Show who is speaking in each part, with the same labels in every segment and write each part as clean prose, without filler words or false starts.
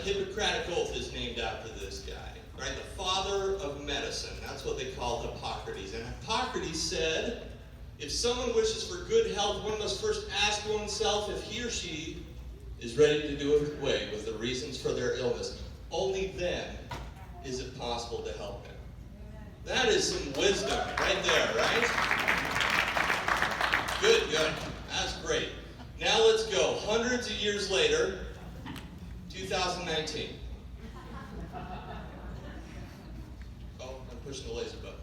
Speaker 1: Hippocratic Oath is named after this guy, right? The father of medicine. That's what they called Hippocrates. And Hippocrates said, if someone wishes for good health, one must first ask oneself if he or she is ready to do away with the reasons for their illness. Only then is it possible to help him. That is some wisdom right there, right? Good. That's great. Now let's go. Hundreds of years later, 2019. Oh, I'm pushing the laser button.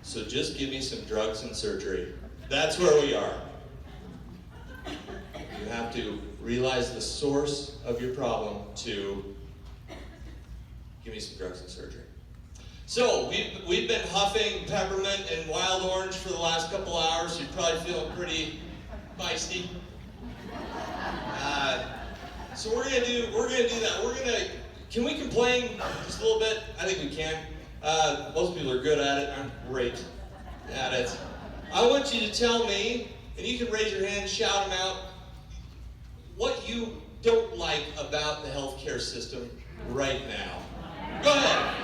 Speaker 1: So just give me some drugs and surgery. That's where we are. You have to realize the source of your problem to give me some drugs and surgery. So we've been huffing peppermint and wild orange for the last couple hours. You're probably feeling pretty feisty. So we're gonna do that. Can we complain just a little bit? I think we can. Most people are good at it. I'm great at it. I want you to tell me, and you can raise your hand, shout them out, what you don't like about the healthcare system right now. Go ahead.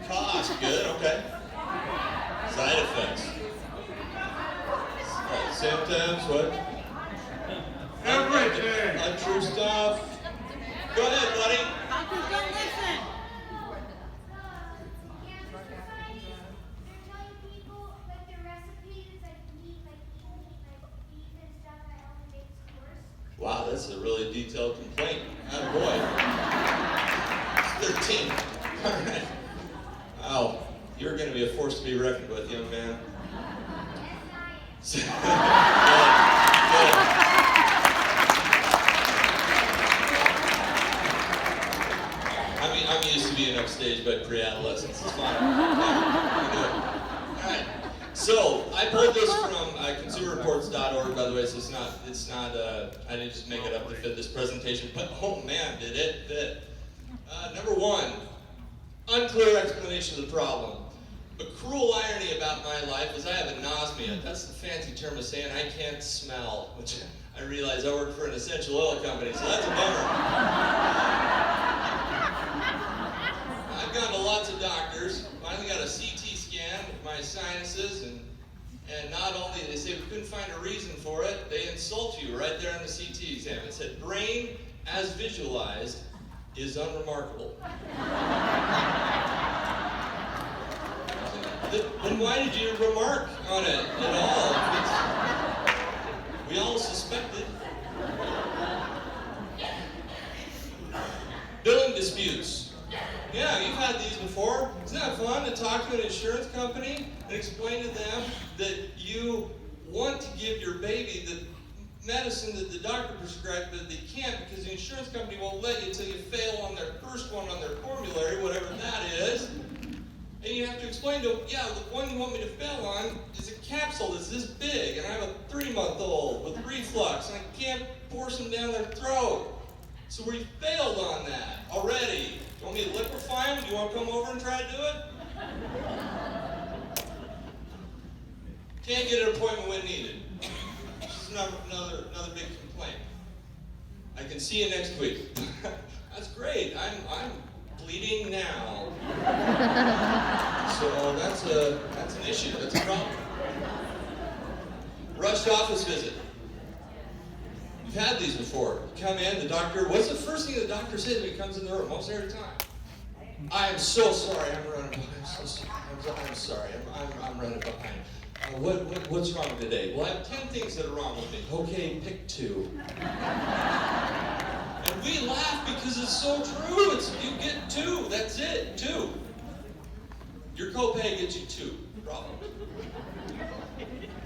Speaker 1: Cost, good, okay. Side effects. Symptoms, what?
Speaker 2: Everything.
Speaker 1: Untrue stuff. Go ahead, buddy.
Speaker 3: Doctors don't listen.
Speaker 1: Wow, that's a really detailed complaint. Oh boy. It's 13. All right. Wow, you're going to be a force to be reckoned with, young man. Good. I'm used to being upstaged by pre-adolescents. It's fine. All right. So I pulled this from consumerreports.org, by the way. So it's not. I didn't just make it up to fit this presentation. But oh man, did it fit? Number one, unclear explanation of the problem. The cruel irony about my life is I have anosmia. That's the fancy term of saying I can't smell, which I realize I work for an essential oil company, so that's a bummer. I've gone to lots of doctors. Finally got a CT scan of my sinuses, and not only they say we couldn't find a reason for it, they insult you right there on the CT exam. It said, brain as visualized is unremarkable. Then why did you remark on it at all? We all suspected. Billing disputes. Yeah, you've had these before. Isn't that fun to talk to an insurance company and explain to them that you want to give your baby the medicine that the doctor prescribed, but they can't because the insurance company won't let you until you fail on their first one on their formulary, whatever that is. And you have to explain to them, yeah, the one you want me to fail on is a capsule that's this big, and I have a 3-month-old with reflux, and I can't force them down their throat. So we failed on that already. You want me to liquefy them? Do you want to come over and try to do it? Can't get an appointment when needed. This is another big complaint. I can see you next week. That's great. I'm bleeding now. So that's an issue. That's a problem. Rushed office visit. You've had these before. You come in, the doctor, what's the first thing the doctor says when he comes in the room? Most every time. I am so sorry, I'm running behind. I'm sorry, I'm running behind. What's wrong today? Well, I have 10 things that are wrong with me. Okay, pick 2. And we laugh because it's so true. You get 2, that's it, 2. Your copay gets you 2, problem.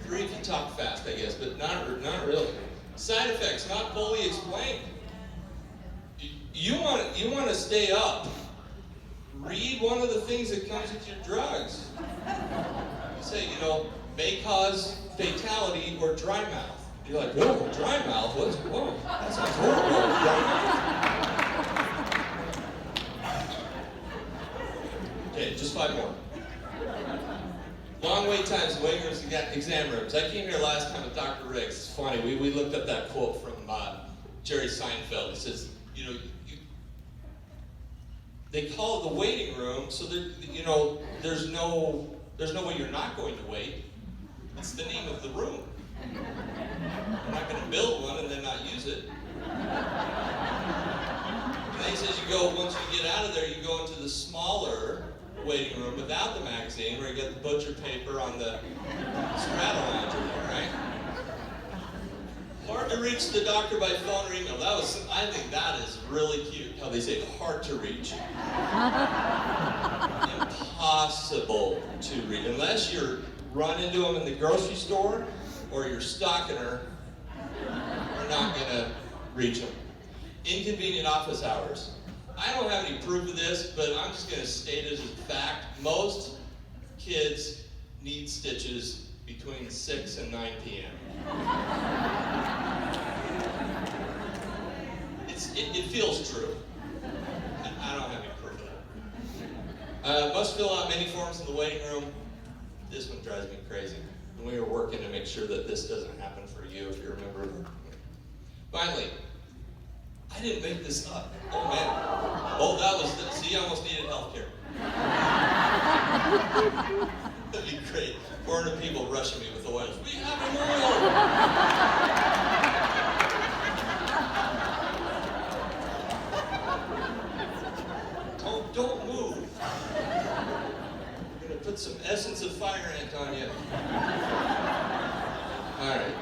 Speaker 1: 3 if you talk fast, I guess, but not really. Side effects not fully explained. You want to stay up. Read one of the things that comes with your drugs. You say, may cause fatality or dry mouth. You're like, whoa, dry mouth? Whoa, that sounds horrible. Dry mouth. Okay, just 5 more. Long wait times in waiting rooms and exam rooms. I came here last time with Dr. Riggs. It's funny, we looked up that quote from Jerry Seinfeld. He says, they call it the waiting room, so there's no way you're not going to wait. It's the name of the room. You're not going to build one and then not use it. And then he says once you get out of there, you go into the smaller waiting room without the magazine, where you get the butcher paper on the straddle lounge in there, right? Hard to reach the doctor by phone or email. I think that is really cute, how they say hard to reach. Impossible to reach. Unless you're run into them in the grocery store or you're stalking her, you're not going to reach them. Inconvenient office hours. I don't have any proof of this, but I'm just going to state it as a fact. Most kids need stitches between 6 and 9 p.m. It feels true. I don't have any proof of that. Must fill out many forms in the waiting room. This one drives me crazy. And we were working to make sure that this doesn't happen for you if you're a member of our community. Finally, I didn't make this up. Oh man. Oh, see, I almost needed health care. That'd be great. 400 people rushing me with oils. We have an oil! Don't move. I'm going to put some essence of fire ant on you. All right.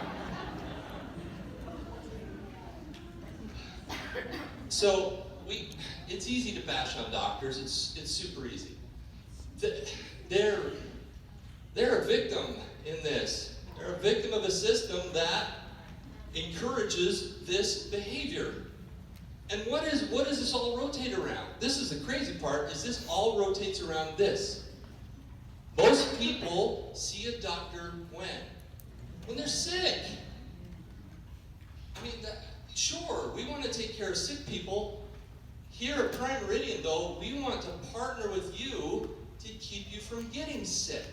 Speaker 1: So, it's easy to bash on doctors. It's super easy. They're a victim in this. They're a victim of a system that encourages this behavior. And what does this all rotate around? This is the crazy part, is this all rotates around this. Most people see a doctor when they're sick. I mean, sure, we want to take care of sick people. Here at Prime Meridian, though, we want to partner with you to keep you from getting sick.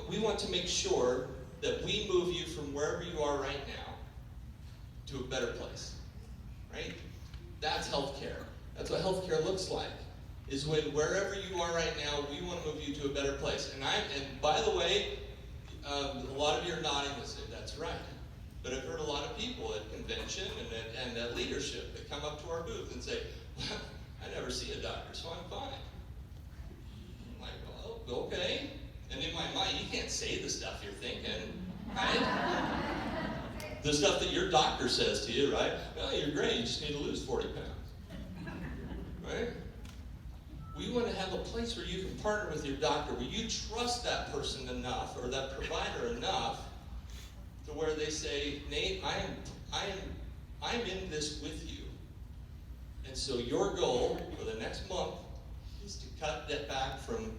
Speaker 1: We want to make sure that we move you from wherever you are right now to a better place, right? That's healthcare. That's what healthcare looks like. Is when wherever you are right now, we want to move you to a better place. And by the way, a lot of you are nodding and say, that's right. But I've heard a lot of people at convention and at leadership that come up to our booth and say, well, I never see a doctor, so I'm fine. I'm like, well, okay. And in my mind, you can't say the stuff you're thinking, right? The stuff that your doctor says to you, right? Well, you're great, you just need to lose 40 pounds. Right? We want to have a place where you can partner with your doctor, where you trust that person enough, or that provider enough, to where they say, Nate, I'm in this with you. And so your goal for the next month is to cut that back from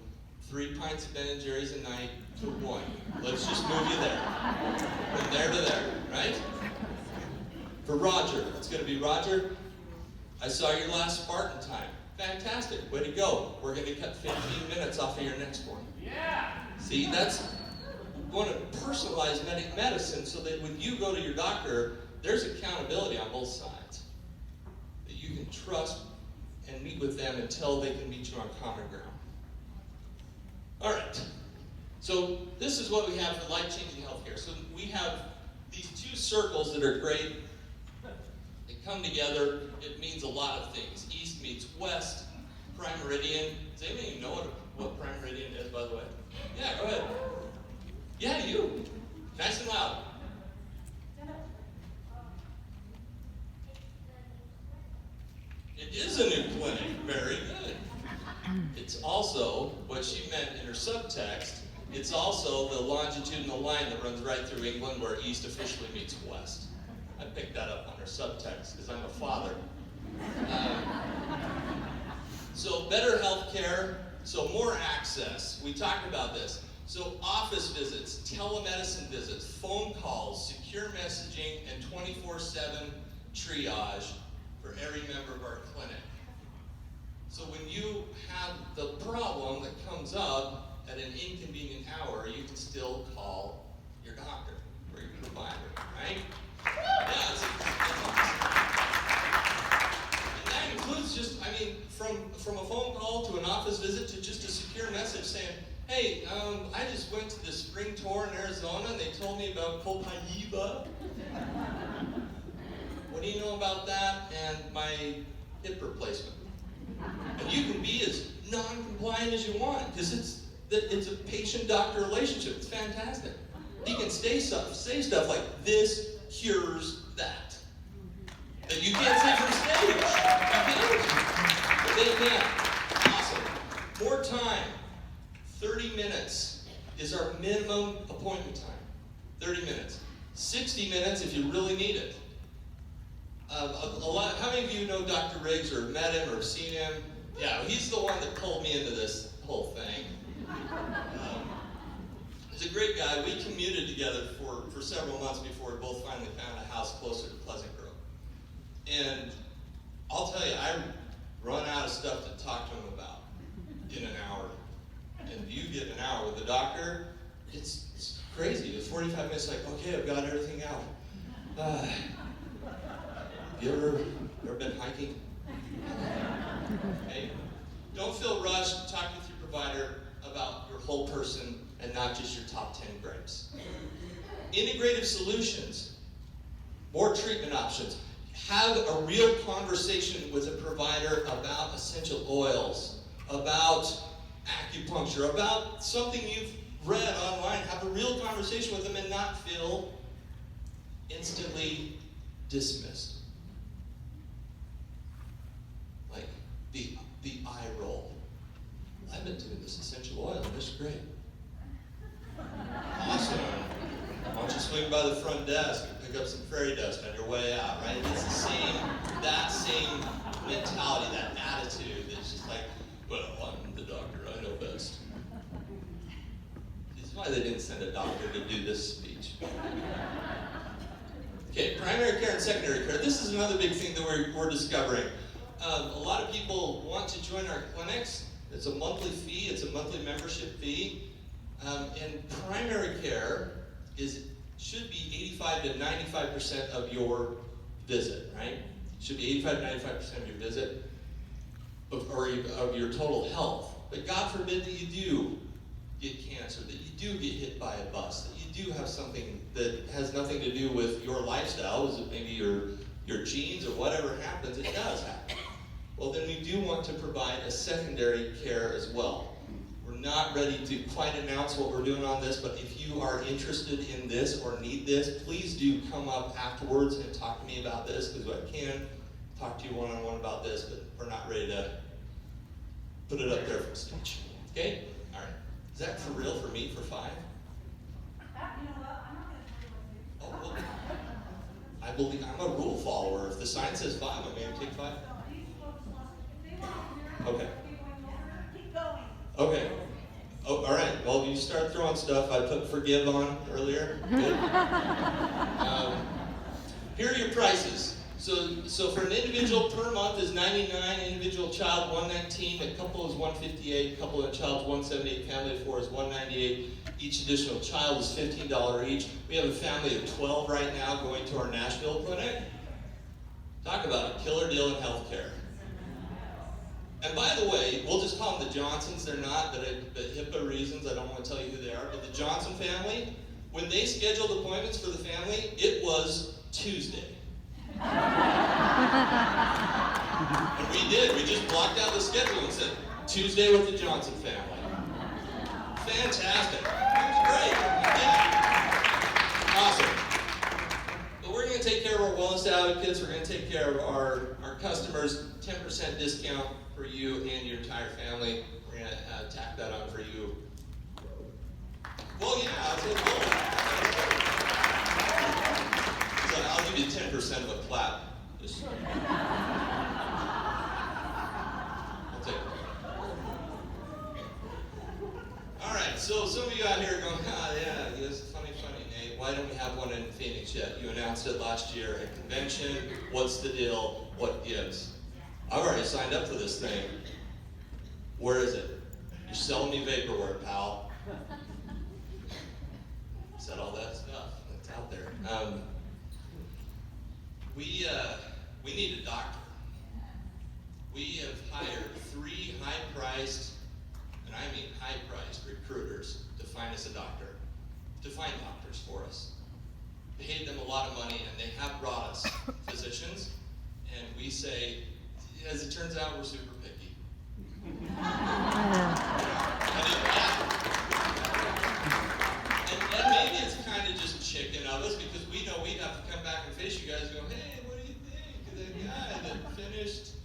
Speaker 1: 3 pints of Ben & Jerry's a night to 1. Let's just move you there. From there to there, right? For Roger, it's going to be, Roger, I saw your last Spartan time. Fantastic, way to go. We're going to cut 15 minutes off of your next one. Yeah. See, we want to personalize medicine so that when you go to your doctor, there's accountability on both sides. That you can trust and meet with them until they can meet you on common ground. All right. So this is what we have for life-changing healthcare. So we have these 2 circles that are great. They come together. It means a lot of things. East meets west. Prime Meridian. Does anybody even know what Prime Meridian is, by the way? Yeah, go ahead. Yeah, you. Nice and loud. It is a new clinic. Very good. It's also, what she meant in her subtext, it's also the longitudinal line that runs right through England where east officially meets west. I picked that up on her subtext because I'm a father. So better health care, so more access. We talked about this. So office visits, telemedicine visits, phone calls, secure messaging, and 24/7 triage for every member of our clinic. So when you have the problem that comes up at an inconvenient hour, you can still call your doctor or your provider, right? Yeah, it's and that includes just, from a phone call to an office visit to just a secure message saying, hey, I just went to the spring tour in Arizona and they told me about Copaiba. What do you know about that and my hip replacement? And you can be as non-compliant as you want because it's a patient-doctor relationship. It's fantastic. He can say stuff like, this cures that. That you can't say from stage. You can't. But they can. Awesome. More time. 30 minutes is our minimum appointment time. 30 minutes. 60 minutes if you really need it. How many of you know Dr. Riggs or met him or seen him? Yeah, he's the one that pulled me into this whole thing. He's a great guy. We commuted together for several months before we both finally found a house closer to Pleasant Grove. And I'll tell you, I run out of stuff to talk to him about in an hour. And you get an hour with the doctor, it's crazy. It's 45 minutes like, okay, I've got everything out. You ever been hiking? Okay. Don't feel rushed. Talk with your provider about your whole person and not just your top 10 gripes. Integrative solutions, more treatment options. Have a real conversation with a provider about essential oils, about acupuncture, about something you've read online. Have a real conversation with them and not feel instantly dismissed. Like the eye roll. I've been doing this essential oil and it's great. Awesome. Why don't you swing by the front desk and pick up some fairy dust on your way out, right? It's that same mentality, that attitude that's just like, well, I'm the doctor, I know best. This is why they didn't send a doctor to do this speech. Okay, primary care and secondary care. This is another big thing that we're discovering. A lot of people want to join our clinics. It's a monthly fee, it's a monthly membership fee. And primary care should be 85 to 95% of your visit, right? Should be 85 to 95% of your visit, or of your total health. But God forbid that you do get cancer, that you do get hit by a bus, that you do have something that has nothing to do with your lifestyle, is it maybe your genes or whatever happens, it does happen. Well, then we do want to provide a secondary care as well. We're not ready to quite announce what we're doing on this, but if you are interested in this or need this, please do come up afterwards and talk to me about this, because I can talk to you one-on-one about this, but we're not ready to put it up there from stage. Okay? All right. Is that for real for me for 5?
Speaker 2: You know what? I'm not going to tell you what to do.
Speaker 1: Oh, well, I believe I'm a rule follower. If the sign says 5, I'm going to take 5. Okay.
Speaker 2: Keep going.
Speaker 1: Okay. Oh, all right. Well, you start throwing stuff. I put forgive on earlier. Good. Here are your prices. So for an individual per month is $99, individual child $119, a couple is $158, couple and child's $178, family of 4 is $198. Each additional child is $15 each. We have a family of 12 right now going to our Nashville clinic. Talk about a killer deal in healthcare. And by the way, we'll just call them the Johnsons. They're not, but HIPAA reasons, I don't want to tell you who they are. But the Johnson family, when they scheduled appointments for the family, it was Tuesday. And we did. We just blocked out the schedule and said, Tuesday with the Johnson family. Fantastic. Great. Yeah. Awesome. But we're going to take care of our wellness advocates. We're going to take care of our customers. 10% discount for you and your entire family. We're going to tack that on for you. Well, yeah, I'll take it. So I'll give you 10% of a clap. Just, I'll take it. All right, so some of you out here are going, yeah, it's funny, Nate. Why don't we have one in Phoenix yet? You announced it last year at convention. What's the deal? What gives? I've already signed up for this thing. Where is it? You're selling me vaporware, pal. Said all that stuff that's out there. We need a doctor. We have hired 3 high-priced, and I mean high-priced recruiters to find us a doctor, to find doctors for us. Paid them a lot of money, and they have brought us physicians, and we say, as it turns out, we're super picky. And maybe it's kind of just chicken of us, because we know we'd have to come back and face you guys and go, hey, what do you think of that guy that finished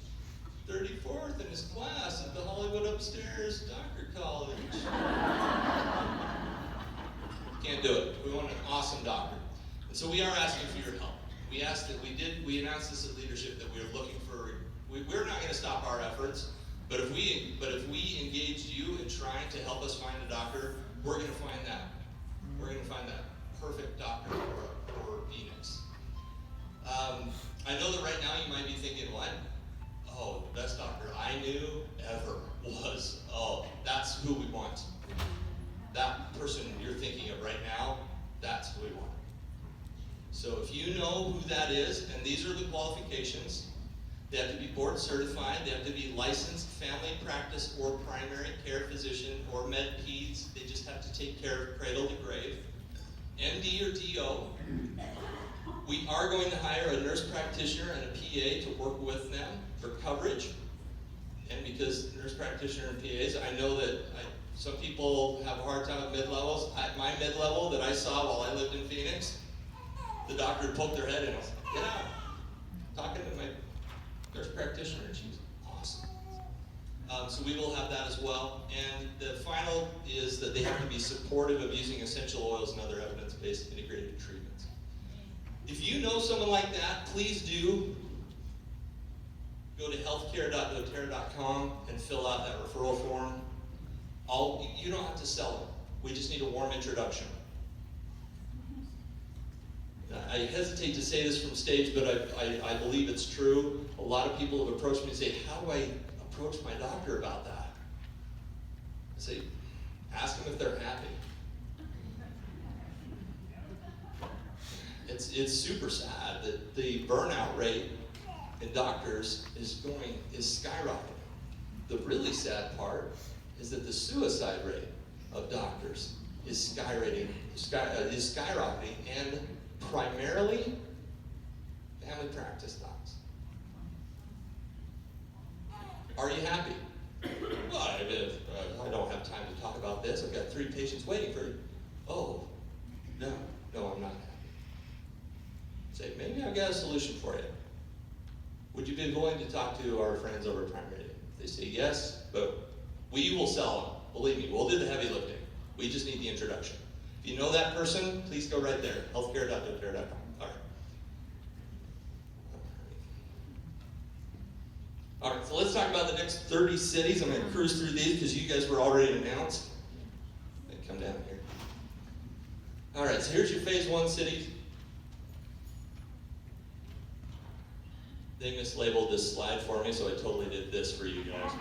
Speaker 1: 34th in his class at the Hollywood Upstairs Doctor College? Can't do it. We want an awesome doctor. And so we are asking for your help. We announced this at leadership that we are looking for, we're not going to stop our efforts, but if we engage you in trying to help us find a doctor, we're going to find that. We're going to find that perfect doctor for Phoenix. I know that right now you might be thinking, what? Oh, the best doctor I knew ever was, that's who we want. That person you're thinking of right now, that's who we want. So if you know who that is, and these are the qualifications, they have to be board certified, they have to be licensed family practice or primary care physician or med peds, they just have to take care of cradle to grave. MD or DO. We are going to hire a nurse practitioner and a PA to work with them for coverage. And because nurse practitioner and PAs, I know that some people have a hard time at mid-levels. At my mid-level that I saw while I lived in Phoenix, the doctor would poke their head in and say, get out. Talking to my nurse practitioner, and she's awesome. So we will have that as well. And the final is that they have to be supportive of using essential oils and other evidence-based integrated treatments. If you know someone like that, please do go to healthcare.doterra.com and fill out that referral form. You don't have to sell them. We just need a warm introduction. I hesitate to say this from stage, but I believe it's true. A lot of people have approached me and say, how do I approach my doctor about that? I say, ask them if they're happy. It's super sad that the burnout rate in doctors is skyrocketing. The really sad part is that the suicide rate of doctors is skyrocketing, and primarily family practice docs. Are you happy? Well, I don't have time to talk about this. I've got 3 patients waiting for you. Oh, no, I'm not happy. Say, maybe I've got a solution for you. Would you be willing to talk to our friends over at Prime Radio? If they say yes, but we will sell them. Believe me, we'll do the heavy lifting. We just need the introduction. If you know that person, please go right there, healthcare.doterra.com. All right, so let's talk about the next 30 cities. I'm going to cruise through these because you guys were already announced. Come down here. All right, so here's your phase 1 cities. They mislabeled this slide for me, so I totally did this for you guys.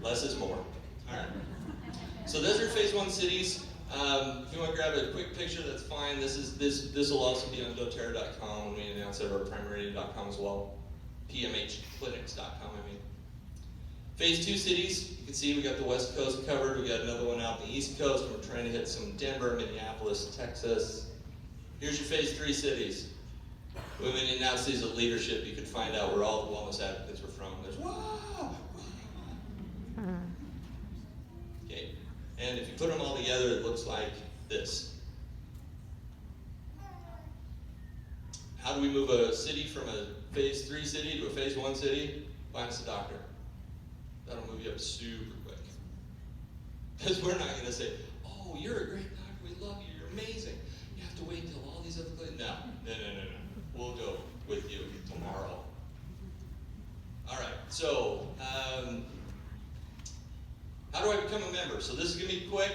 Speaker 1: Less is more. All right. So those are phase 1 cities. If you want to grab a quick picture, that's fine. This will also be on doterra.com when we announce it, or primeradio.com as well. pmhclinics.com, I mean. Phase 2 cities, you can see we got the West Coast covered. We got another one out the East Coast. We're trying to hit some Denver, Minneapolis, Texas. Here's your phase 3 cities. When we announce these at leadership, you can find out where all the wellness advocates were from. There's okay. And if you put them all together, it looks like this. How do we move a city from a phase 3 city to a phase 1 city? Find us a doctor. That'll move you up super quick. Because we're not going to say, oh, you're a great doctor, we love you, you're amazing. You have to wait until all these other places. No. We'll go with you tomorrow. All right, so How do I become a member? So this is going to be quick.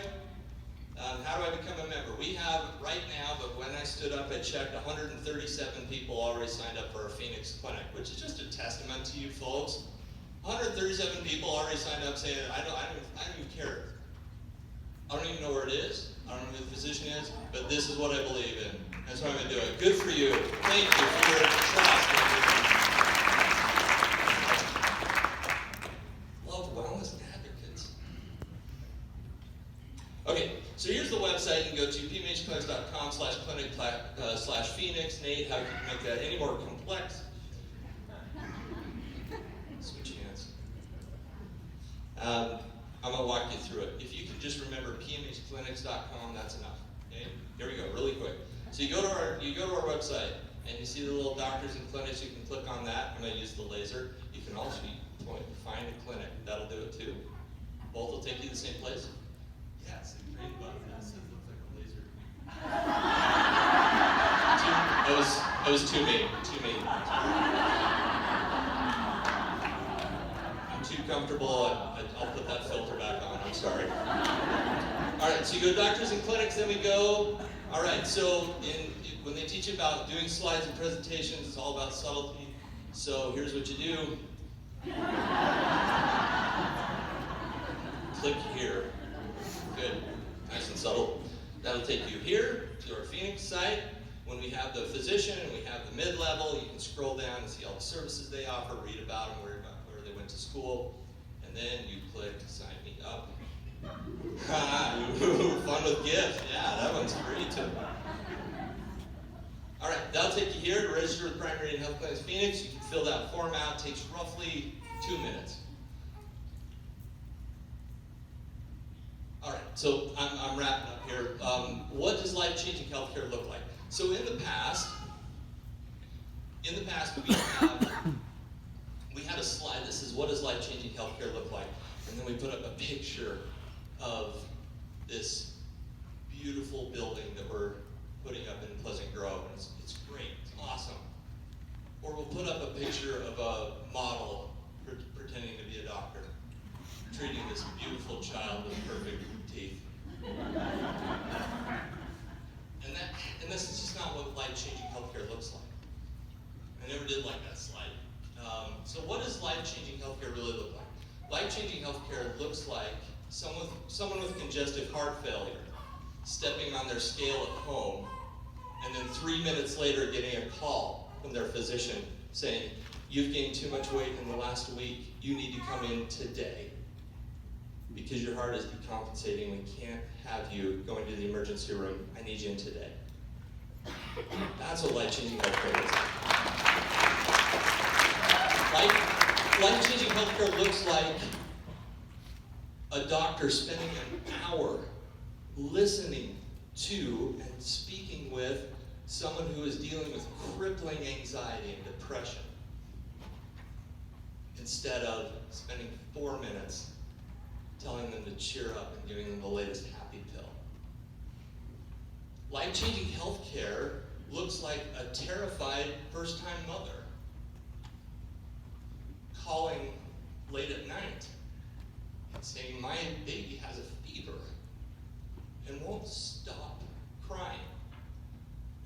Speaker 1: How do I become a member? We have right now, but when I stood up, I checked 137 people already signed up for our Phoenix Clinic, which is just a testament to you folks. 137 people already signed up saying, I don't even care. I don't even know where it is. I don't know who the physician is, but this is what I believe in. That's why I'm going to do it. Good for you. Thank you for your trust. Love wellness advocates. Okay, so here's the website. You can go to pmhclinics.com/clinic/Phoenix. Nate, how can you make that any more complex? Switch hands. I'm going to walk you through it. If you can just remember pmhclinics.com, that's enough. Okay? Here we go, really quick. So you go to our website, and you see the little doctors and clinics. You can click on that. I'm going to use the laser. You can also find a clinic. That'll do it too. Both will take you to the same place. Yeah, it's a great button. That looks like a laser. That was too mean. I'm too comfortable. I'll put that filter back on. I'm sorry. All right, so you go to doctors and clinics, then we go. All right, so when they teach you about doing slides and presentations, it's all about subtlety. So here's what you do. Click here. Good, nice and subtle. That'll take you here to our Phoenix site. When we have the physician and we have the mid-level, you can scroll down and see all the services they offer, read about them, where they went to school, and then you click Sign Me Up. Fun with gift. Yeah, that one's free too. All right, that'll take you here to register with Primary and Health Clinics Phoenix. You can fill that form out. It takes roughly 2 minutes. All right, so I'm wrapping up here. What does life-changing healthcare look like? So in the past, we had a slide that says, what does life-changing healthcare look like? And then we put up a picture of this beautiful building that we're putting up in Pleasant Grove. And it's great, it's awesome. Or we'll put up a picture of a model pretending to be a doctor, treating this beautiful child with perfect teeth. And this is just not what life-changing healthcare looks like. I never did like that slide. So what does life-changing healthcare really look like? Life-changing healthcare looks like someone with congestive heart failure stepping on their scale at home, and then 3 minutes later getting a call from their physician saying, you've gained too much weight in the last week, you need to come in today because your heart is decompensating, we can't have you going to the emergency room, I need you in today. That's what life-changing healthcare is. Life-changing healthcare looks like a doctor spending an hour listening to and speaking with someone who is dealing with crippling anxiety and depression, instead of spending 4 minutes telling them to cheer up and giving them the latest happy pill. Life-changing healthcare looks like a terrified first-time mother calling late at night and saying, my baby has a fever and won't stop crying.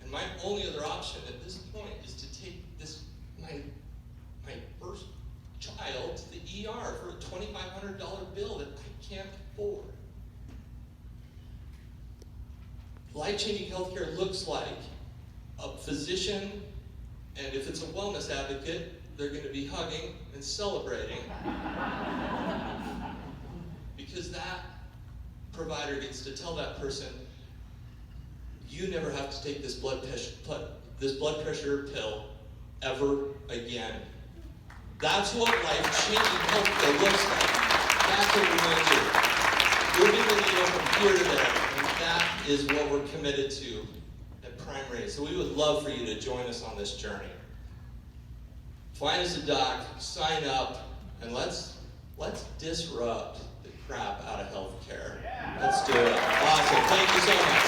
Speaker 1: And my only other option at this point is to take my first child to the ER for a $2,500 bill that I can't afford. Life-changing healthcare looks like a physician, and if it's a wellness advocate, they're going to be hugging and celebrating because that provider gets to tell that person, you never have to take this blood pressure pill ever again. That's what life-changing healthcare looks like. That's what we're going to do. Moving the needle from here to there, and that is what we're committed to at Primary. So we would love for you to join us on this journey. Find us a doc, sign up, and let's disrupt the crap out of healthcare. Let's do it. Awesome. Thank you so much.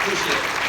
Speaker 1: Appreciate it.